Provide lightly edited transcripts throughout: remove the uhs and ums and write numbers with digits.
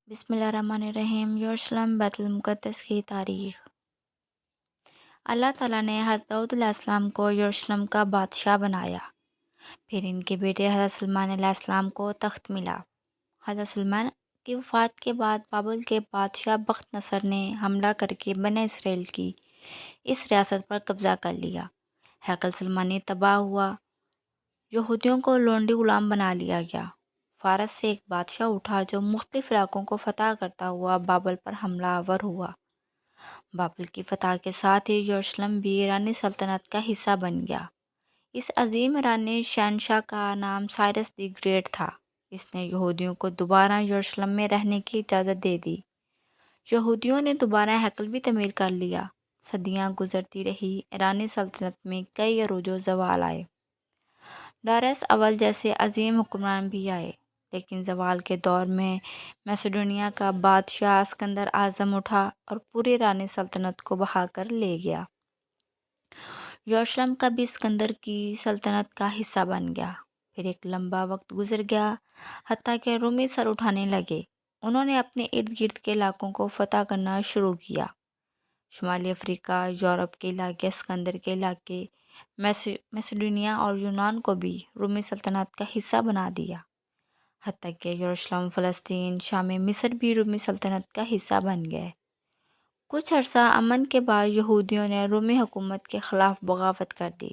بسم اللہ الرحمن الرحیم۔ یروشلم بیت المقدس کی تاریخ۔ اللہ تعالیٰ نے حضرت داؤد علیہ السلام کو یروشلم کا بادشاہ بنایا، پھر ان کے بیٹے حضرت سلیمان علیہ السلام کو تخت ملا۔ حضرت سلیمان کی وفات کے بعد بابل کے بادشاہ بخت نصر نے حملہ کر کے بنی اسرائیل کی اس ریاست پر قبضہ کر لیا۔ ہیکل سلیمانی تباہ ہوا، یہودیوں کو لونڈی غلام بنا لیا گیا۔ فارس سے ایک بادشاہ اٹھا جو مختلف علاقوں کو فتح کرتا ہوا بابل پر حملہ آور ہوا۔ بابل کی فتح کے ساتھ ہی یروشلم بھی ایرانی سلطنت کا حصہ بن گیا۔ اس عظیم ایرانی شہنشاہ کا نام سائرس دی گریٹ تھا۔ اس نے یہودیوں کو دوبارہ یروشلم میں رہنے کی اجازت دے دی۔ یہودیوں نے دوبارہ ہیکل بھی تعمیر کر لیا۔ صدیاں گزرتی رہی، ایرانی سلطنت میں کئی عروج و زوال آئے۔ داریوس اول جیسے عظیم حکمران بھی آئے، لیکن زوال کے دور میں میسیڈونیا کا بادشاہ اسکندر اعظم اٹھا اور پوری ایرانی سلطنت کو بہا کر لے گیا۔ یروشلم کا بھی اسکندر کی سلطنت کا حصہ بن گیا۔ پھر ایک لمبا وقت گزر گیا، حتیٰ کہ رومی سر اٹھانے لگے۔ انہوں نے اپنے ارد گرد کے علاقوں کو فتح کرنا شروع کیا۔ شمالی افریقہ، یورپ کے علاقے، اسکندر کے علاقے، میسیڈونیا اور یونان کو بھی رومی سلطنت کا حصہ بنا دیا۔ حتیٰ کہ یروشلم، فلسطین، شام، مصر بھی رومی سلطنت کا حصہ بن گئے۔ کچھ عرصہ امن کے بعد یہودیوں نے رومی حکومت کے خلاف بغاوت کر دی،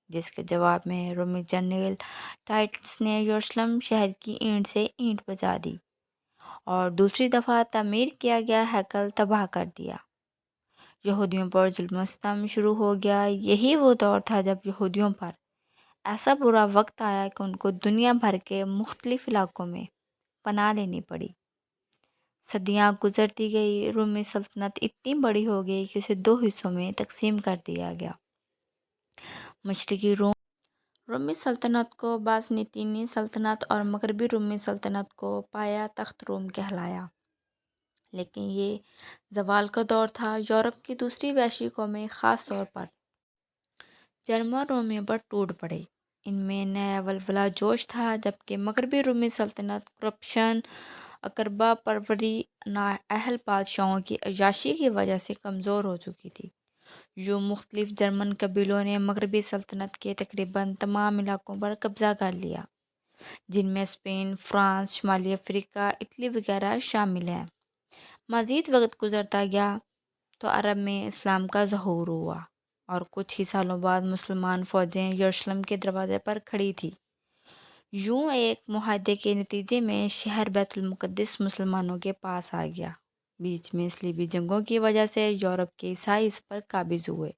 جس کے جواب میں رومی جنرل ٹائٹس نے یروشلم شہر کی اینٹ سے اینٹ بجا دی اور دوسری دفعہ تعمیر کیا گیا ہیکل تباہ کر دیا۔ یہودیوں پر ظلم و ستم شروع ہو گیا۔ یہی وہ دور تھا جب یہودیوں پر ایسا برا وقت آیا کہ ان کو دنیا بھر کے مختلف علاقوں میں پناہ لینی پڑی۔ صدیاں گزرتی گئی، رومی سلطنت اتنی بڑی ہو گئی کہ اسے دو حصوں میں تقسیم کر دیا گیا۔ مشرقی رومی سلطنت کو بازنطینی سلطنت اور مغربی رومی سلطنت کو پایا تخت روم کہلایا۔ لیکن یہ زوال کا دور تھا۔ یورپ کی دوسری وحشی قومیں، خاص طور پر جرمن رومیوں پر ٹوٹ پڑے۔ ان میں نیا ولولہ جوش تھا، جبکہ مغربی رومی سلطنت کرپشن، اقربا پروری، نااہل بادشاہوں کی عیاشی کی وجہ سے کمزور ہو چکی تھی۔ یوں مختلف جرمن قبیلوں نے مغربی سلطنت کے تقریباً تمام علاقوں پر قبضہ کر لیا، جن میں اسپین، فرانس، شمالی افریقہ، اٹلی وغیرہ شامل ہیں۔ مزید وقت گزرتا گیا تو عرب میں اسلام کا ظہور ہوا اور کچھ ہی سالوں بعد مسلمان فوجیں یروشلم کے دروازے پر کھڑی تھیں۔ یوں ایک معاہدے کے نتیجے میں شہر بیت المقدس مسلمانوں کے پاس آ گیا۔ بیچ میں صلیبی جنگوں کی وجہ سے یورپ کے عیسائی اس پر قابض ہوئے،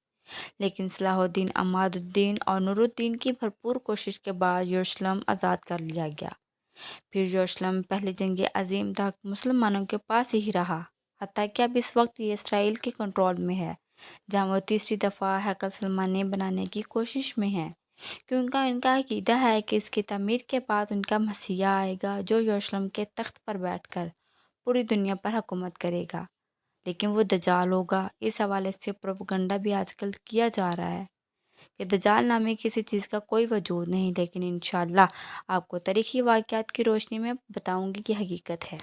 لیکن صلاح الدین عماد الدین اور نور الدین کی بھرپور کوشش کے بعد یروشلم آزاد کر لیا گیا۔ پھر یروشلم پہلی جنگ عظیم تک مسلمانوں کے پاس ہی رہا، حتیٰ کہ اب اس وقت یہ اسرائیل کے کنٹرول میں ہے، جہاں وہ تیسری دفعہ ہیکل سلیمانی بنانے کی کوشش میں ہیں، کیونکہ ان کا عقیدہ ہے کہ اس کی تعمیر کے بعد ان کا مسیح آئے گا جو یروشلم کے تخت پر بیٹھ کر پوری دنیا پر حکومت کرے گا، لیکن وہ دجال ہوگا۔ اس حوالے سے پروپیگنڈا بھی آج کل کیا جا رہا ہے کہ دجال نامی کسی چیز کا کوئی وجود نہیں، لیکن انشاءاللہ آپ کو تاریخی واقعات کی روشنی میں بتاؤں گی کہ حقیقت ہے۔